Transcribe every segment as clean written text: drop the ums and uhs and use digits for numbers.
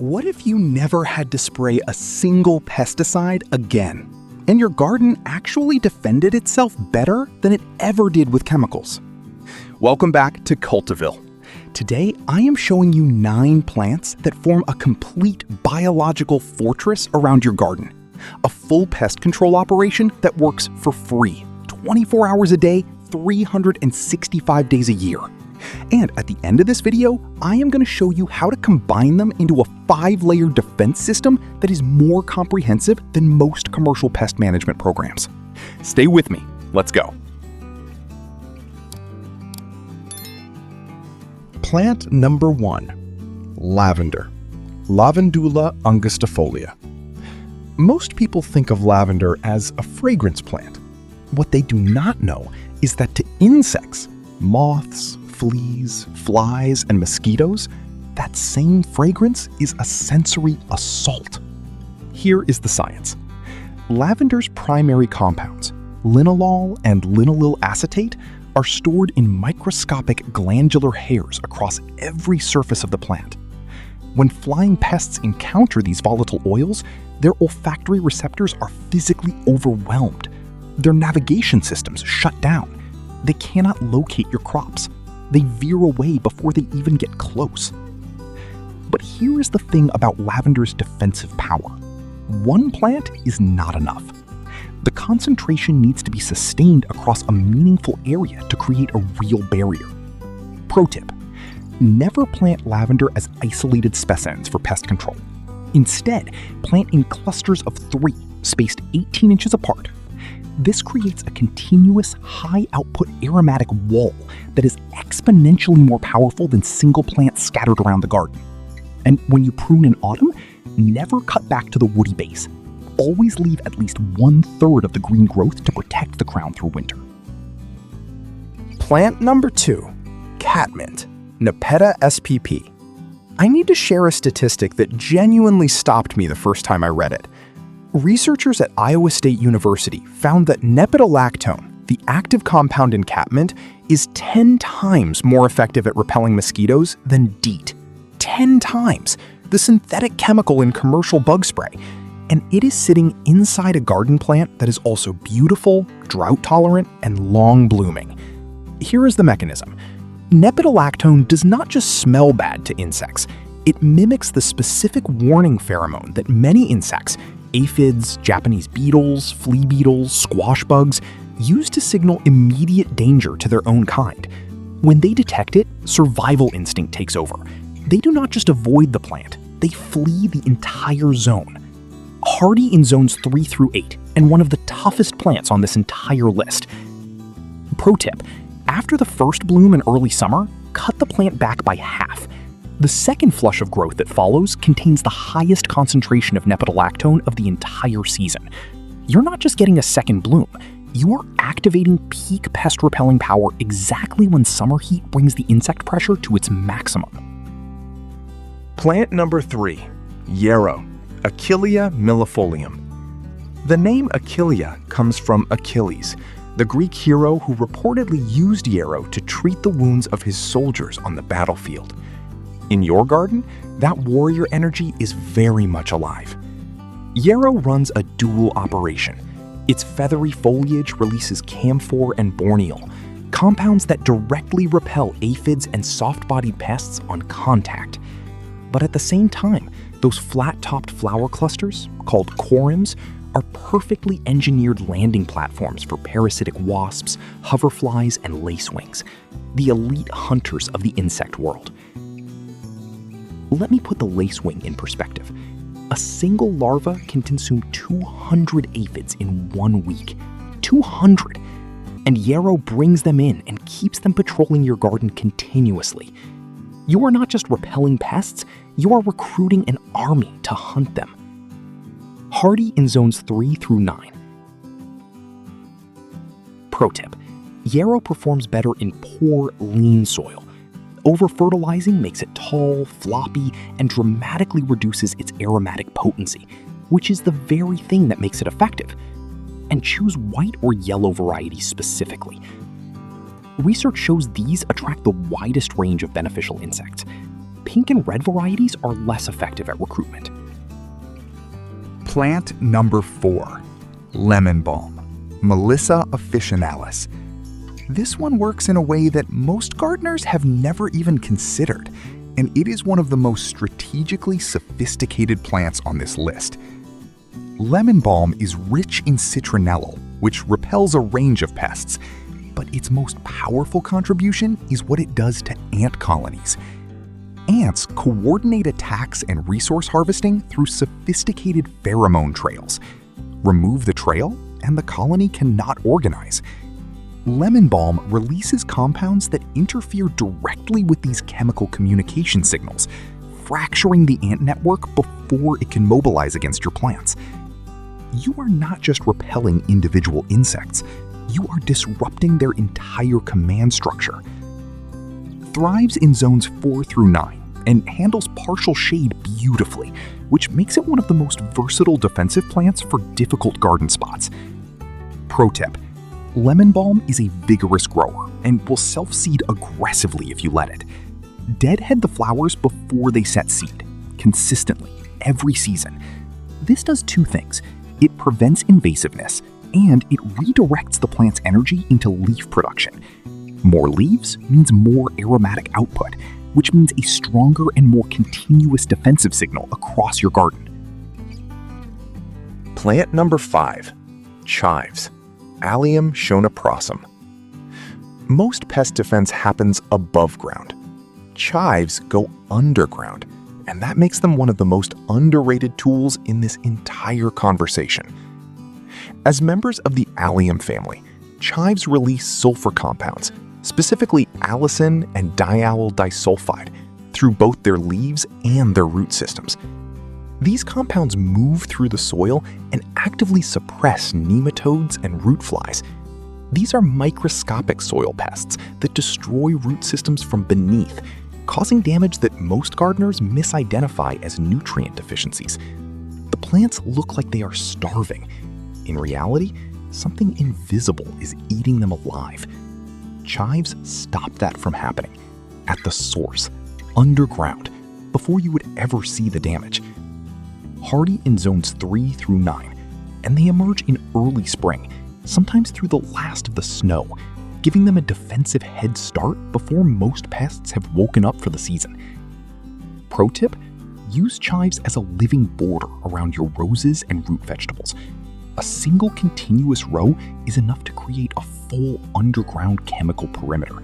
What if you never had to spray a single pesticide again, and your garden actually defended itself better than it ever did with chemicals? Welcome back to Cultiville. Today, I am showing you 9 plants that form a complete biological fortress around your garden. A full pest control operation that works for free, 24 hours a day, 365 days a year. And at the end of this video, I am going to show you how to combine them into a 5-layer defense system that is more comprehensive than most commercial pest management programs. Stay with me. Let's go. Plant number 1, lavender, Lavandula angustifolia. Most people think of lavender as a fragrance plant. What they do not know is that to insects, moths, fleas, flies, and mosquitoes, that same fragrance is a sensory assault. Here is the science. Lavender's primary compounds, linalool and linaloyl acetate, are stored in microscopic glandular hairs across every surface of the plant. When flying pests encounter these volatile oils, their olfactory receptors are physically overwhelmed. Their navigation systems shut down. They cannot locate your crops. They veer away before they even get close. But here is the thing about lavender's defensive power. One plant is not enough. The concentration needs to be sustained across a meaningful area to create a real barrier. Pro tip: never plant lavender as isolated specimens for pest control. Instead, plant in clusters of 3, spaced 18 inches apart. This creates a continuous, high-output aromatic wall that is exponentially more powerful than single plants scattered around the garden. And when you prune in autumn, never cut back to the woody base. Always leave at least 1/3 of the green growth to protect the crown through winter. Plant number 2, catmint, Nepeta spp. I need to share a statistic that genuinely stopped me the first time I read it. Researchers at Iowa State University found that nepentolactone, the active compound in catmint, is 10 times more effective at repelling mosquitoes than DEET. 10 times! The synthetic chemical in commercial bug spray. And it is sitting inside a garden plant that is also beautiful, drought-tolerant, and long-blooming. Here is the mechanism. Nepentolactone does not just smell bad to insects. It mimics the specific warning pheromone that many insects, aphids, Japanese beetles, flea beetles, squash bugs, use to signal immediate danger to their own kind. When they detect it, survival instinct takes over. They do not just avoid the plant, they flee the entire zone. Hardy in zones 3 through 8, and one of the toughest plants on this entire list. Pro tip: after the first bloom in early summer, cut the plant back by half. The second flush of growth that follows contains the highest concentration of nepentolactone of the entire season. You're not just getting a second bloom, you are activating peak pest-repelling power exactly when summer heat brings the insect pressure to its maximum. Plant number 3, yarrow, Achillea millefolium. The name Achillea comes from Achilles, the Greek hero who reportedly used yarrow to treat the wounds of his soldiers on the battlefield. In your garden, that warrior energy is very much alive. Yarrow runs a dual operation. Its feathery foliage releases camphor and borneol, compounds that directly repel aphids and soft-bodied pests on contact. But at the same time, those flat-topped flower clusters, called corymbs, are perfectly engineered landing platforms for parasitic wasps, hoverflies, and lacewings, the elite hunters of the insect world. Let me put the lacewing in perspective. A single larva can consume 200 aphids in 1 week. 200! And yarrow brings them in and keeps them patrolling your garden continuously. You are not just repelling pests, you are recruiting an army to hunt them. Hardy in zones 3 through 9. Pro tip: yarrow performs better in poor, lean soil. Over-fertilizing makes it tall, floppy, and dramatically reduces its aromatic potency, which is the very thing that makes it effective. And choose white or yellow varieties specifically. Research shows these attract the widest range of beneficial insects. pink and red varieties are less effective at recruitment. Plant number 4, lemon balm, Melissa officinalis. This one works in a way that most gardeners have never even considered, and it is one of the most strategically sophisticated plants on this list. Lemon balm is rich in citronellal, which repels a range of pests, but its most powerful contribution is what it does to ant colonies. Ants coordinate attacks and resource harvesting through sophisticated pheromone trails. Remove the trail, and the colony cannot organize. Lemon balm releases compounds that interfere directly with these chemical communication signals, fracturing the ant network before it can mobilize against your plants. You are not just repelling individual insects, you are disrupting their entire command structure. Thrives in zones 4 through 9 and handles partial shade beautifully, which makes it one of the most versatile defensive plants for difficult garden spots. Pro tip: lemon balm is a vigorous grower and will self-seed aggressively if you let it. Deadhead the flowers before they set seed, consistently, every season. This does 2 things. It prevents invasiveness, and it redirects the plant's energy into leaf production. More leaves means more aromatic output, which means a stronger and more continuous defensive signal across your garden. Plant number 5, chives, Allium schoenoprosum. Most pest defense happens above ground. Chives go underground, and that makes them one of the most underrated tools in this entire conversation. As members of the Allium family, chives release sulfur compounds, specifically allicin and diallyl disulfide, through both their leaves and their root systems. These compounds move through the soil and actively suppress nematodes and root flies. These are microscopic soil pests that destroy root systems from beneath, causing damage that most gardeners misidentify as nutrient deficiencies. The plants look like they are starving. In reality, something invisible is eating them alive. Chives stop that from happening, at the source, underground, before you would ever see the damage. Hardy in zones 3 through 9, and they emerge in early spring, sometimes through the last of the snow, giving them a defensive head start before most pests have woken up for the season. Pro tip: use chives as a living border around your roses and root vegetables. A single continuous row is enough to create a full underground chemical perimeter.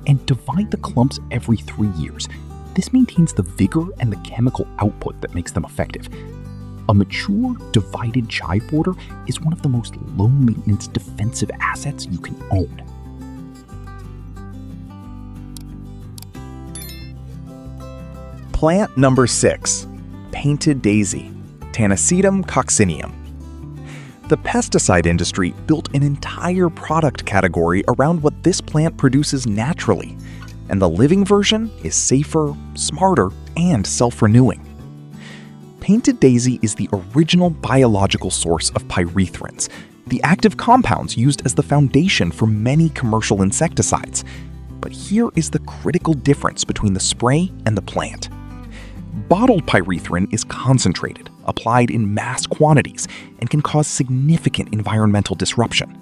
And divide the clumps every 3 years. This maintains the vigor and the chemical output that makes them effective. A mature, divided chive border is one of the most low-maintenance defensive assets you can own. Plant number 6, painted daisy, Tanacetum coccineum. The pesticide industry built an entire product category around what this plant produces naturally, and the living version is safer, smarter, and self-renewing. Painted daisy is the original biological source of pyrethrins, the active compounds used as the foundation for many commercial insecticides. But here is the critical difference between the spray and the plant. Bottled pyrethrin is concentrated, applied in mass quantities, and can cause significant environmental disruption.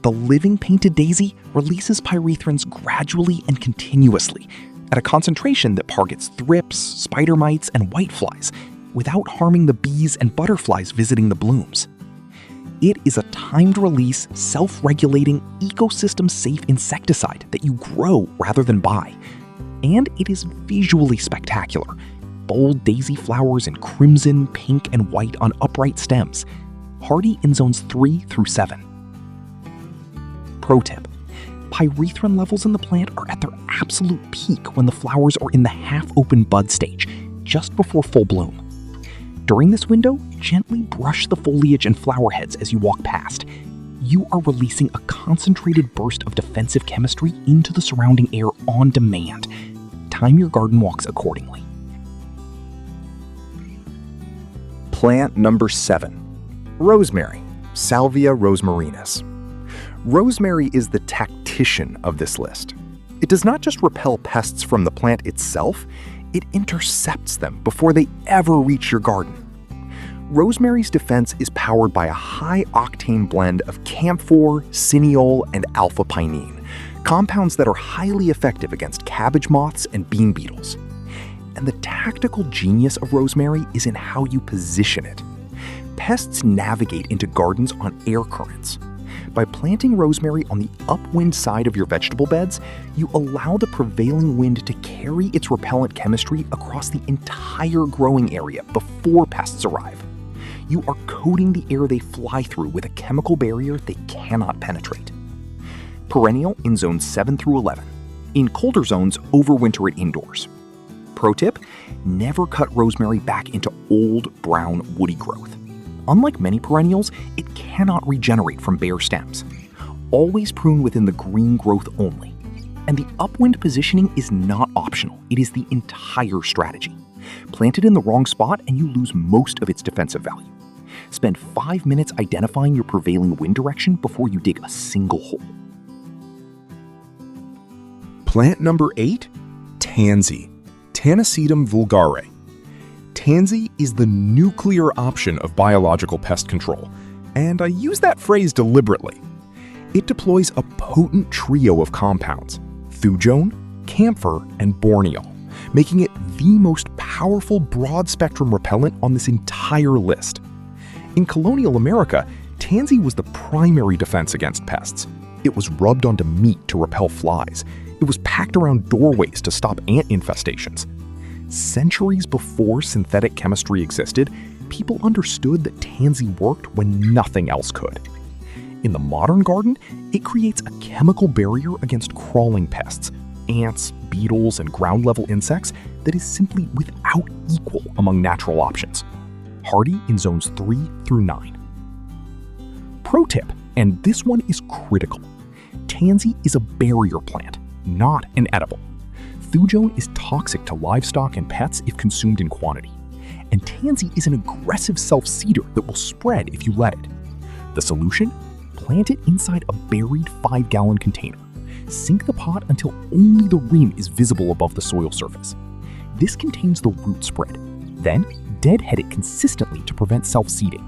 The living painted daisy releases pyrethrins gradually and continuously, at a concentration that targets thrips, spider mites, and whiteflies, without harming the bees and butterflies visiting the blooms. It is a timed-release, self-regulating, ecosystem-safe insecticide that you grow rather than buy. And it is visually spectacular. Bold daisy flowers in crimson, pink, and white on upright stems. Hardy in zones 3 through 7. Pro tip: pyrethrin levels in the plant are at their absolute peak when the flowers are in the half-open bud stage, just before full bloom. During this window, gently brush the foliage and flower heads as you walk past. You are releasing a concentrated burst of defensive chemistry into the surrounding air on demand. Time your garden walks accordingly. Plant number 7, rosemary, Salvia rosmarinus. Rosemary is the tactician of this list. It does not just repel pests from the plant itself, It intercepts them before they ever reach your garden. Rosemary's defense is powered by a high-octane blend of camphor, cineol, and alpha-pinene, compounds that are highly effective against cabbage moths and bean beetles. And the tactical genius of rosemary is in how you position it. Pests navigate into gardens on air currents. By planting rosemary on the upwind side of your vegetable beds, you allow the prevailing wind to carry its repellent chemistry across the entire growing area before pests arrive. You are coating the air they fly through with a chemical barrier they cannot penetrate. Perennial in zones 7 through 11. In colder zones, overwinter it indoors. Pro tip: never cut rosemary back into old, brown, woody growth. Unlike many perennials, it cannot regenerate from bare stems. Always prune within the green growth only. And the upwind positioning is not optional, it is the entire strategy. Plant it in the wrong spot and you lose most of its defensive value. Spend 5 minutes identifying your prevailing wind direction before you dig a single hole. Plant number 8, tansy, Tanacetum vulgare. Tansy is the nuclear option of biological pest control, and I use that phrase deliberately. It deploys a potent trio of compounds, thujone, camphor, and borneol, making it the most powerful broad-spectrum repellent on this entire list. In colonial America, tansy was the primary defense against pests. It was rubbed onto meat to repel flies. It was packed around doorways to stop ant infestations. Centuries before synthetic chemistry existed, people understood that tansy worked when nothing else could. In the modern garden, it creates a chemical barrier against crawling pests, ants, beetles, and ground-level insects that is simply without equal among natural options. Hardy in zones 3 through 9. Pro tip, and this one is critical: tansy is a barrier plant, not an edible. Thujone is toxic to livestock and pets if consumed in quantity, and tansy is an aggressive self-seeder that will spread if you let it. The solution? Plant it inside a buried 5-gallon container. Sink the pot until only the rim is visible above the soil surface. This contains the root spread. Then, deadhead it consistently to prevent self-seeding.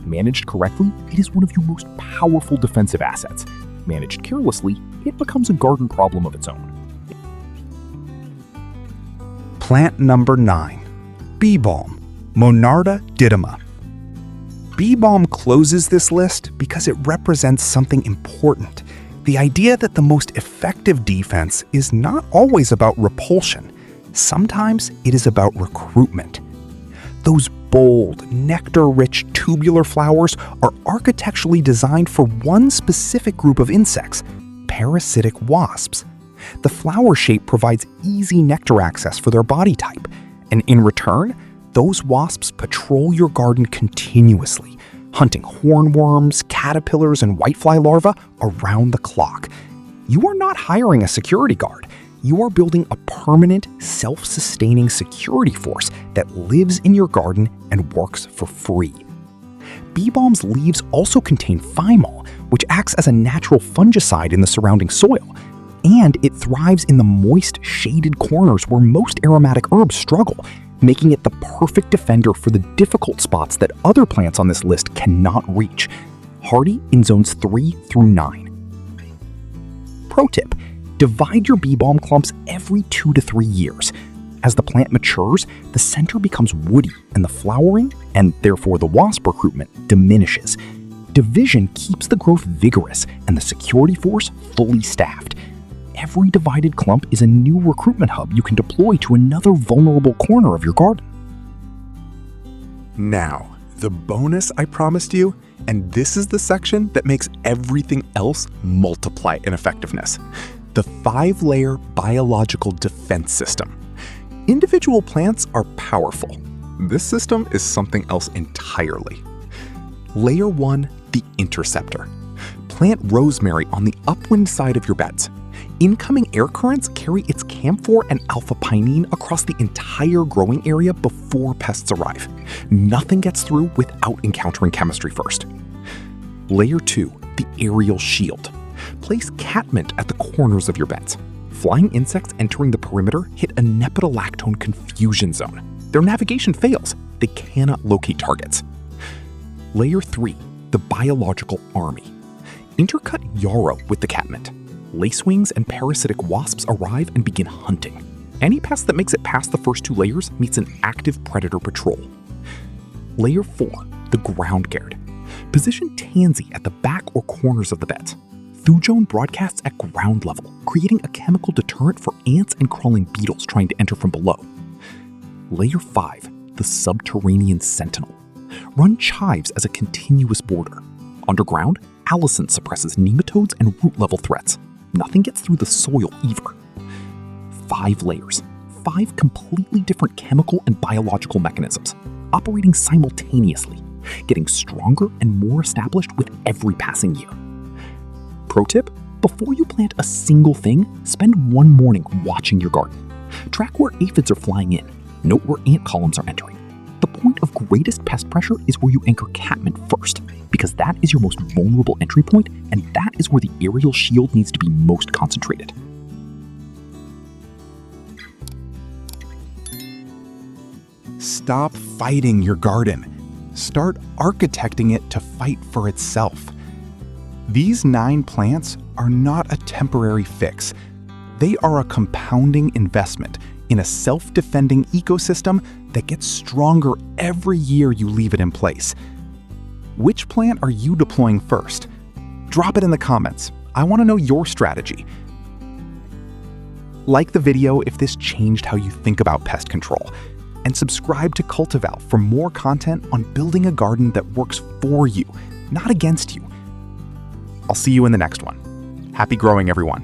Managed correctly, it is one of your most powerful defensive assets. Managed carelessly, it becomes a garden problem of its own. Plant number 9, bee balm, Monarda didyma. Bee balm closes this list because it represents something important: the idea that the most effective defense is not always about repulsion. Sometimes it is about recruitment. Those bold, nectar-rich tubular flowers are architecturally designed for one specific group of insects: parasitic wasps. The flower shape provides easy nectar access for their body type, and in return, those wasps patrol your garden continuously, hunting hornworms, caterpillars, and whitefly larvae around the clock. You are not hiring a security guard. You are building a permanent, self-sustaining security force that lives in your garden and works for free. Bee balm's leaves also contain thymol, which acts as a natural fungicide in the surrounding soil, and it thrives in the moist, shaded corners where most aromatic herbs struggle, making it the perfect defender for the difficult spots that other plants on this list cannot reach. Hardy in zones 3 through 9. Pro tip: divide your bee balm clumps every 2 to 3 years. As the plant matures, the center becomes woody and the flowering, and therefore the wasp recruitment, diminishes. Division keeps the growth vigorous and the security force fully staffed. Every divided clump is a new recruitment hub you can deploy to another vulnerable corner of your garden. Now, the bonus I promised you, and this is the section that makes everything else multiply in effectiveness: the 5-layer biological defense system. Individual plants are powerful. This system is something else entirely. Layer 1, the interceptor. Plant rosemary on the upwind side of your beds. Incoming air currents carry its camphor and alpha-pinene across the entire growing area before pests arrive. Nothing gets through without encountering chemistry first. Layer 2, the aerial shield. Place catmint at the corners of your beds. Flying insects entering the perimeter hit a nepidolactone confusion zone. Their navigation fails. They cannot locate targets. Layer 3, the biological army. Intercut yarrow with the catmint. Lacewings and parasitic wasps arrive and begin hunting. Any pest that makes it past the first 2 layers meets an active predator patrol. Layer 4, the ground guard. Position tansy at the back or corners of the beds. Thujone broadcasts at ground level, creating a chemical deterrent for ants and crawling beetles trying to enter from below. Layer 5, the subterranean sentinel. Run chives as a continuous border. Underground, Allison suppresses nematodes and root-level threats. Nothing gets through the soil either. 5 layers, 5 completely different chemical and biological mechanisms, operating simultaneously, getting stronger and more established with every passing year. Pro tip, before you plant a single thing, spend one morning watching your garden. Track where aphids are flying in. Note where ant columns are entering. The point of greatest pest pressure is where you anchor catmint first, because that is your most vulnerable entry point, and that is where the aerial shield needs to be most concentrated. Stop fighting your garden. Start architecting it to fight for itself. These 9 plants are not a temporary fix. They are a compounding investment in a self-defending ecosystem that gets stronger every year you leave it in place. Which plant are you deploying first? Drop it in the comments. I want to know your strategy. Like the video if this changed how you think about pest control, and subscribe to Cultival for more content on building a garden that works for you, not against you. I'll see you in the next one. Happy growing, everyone.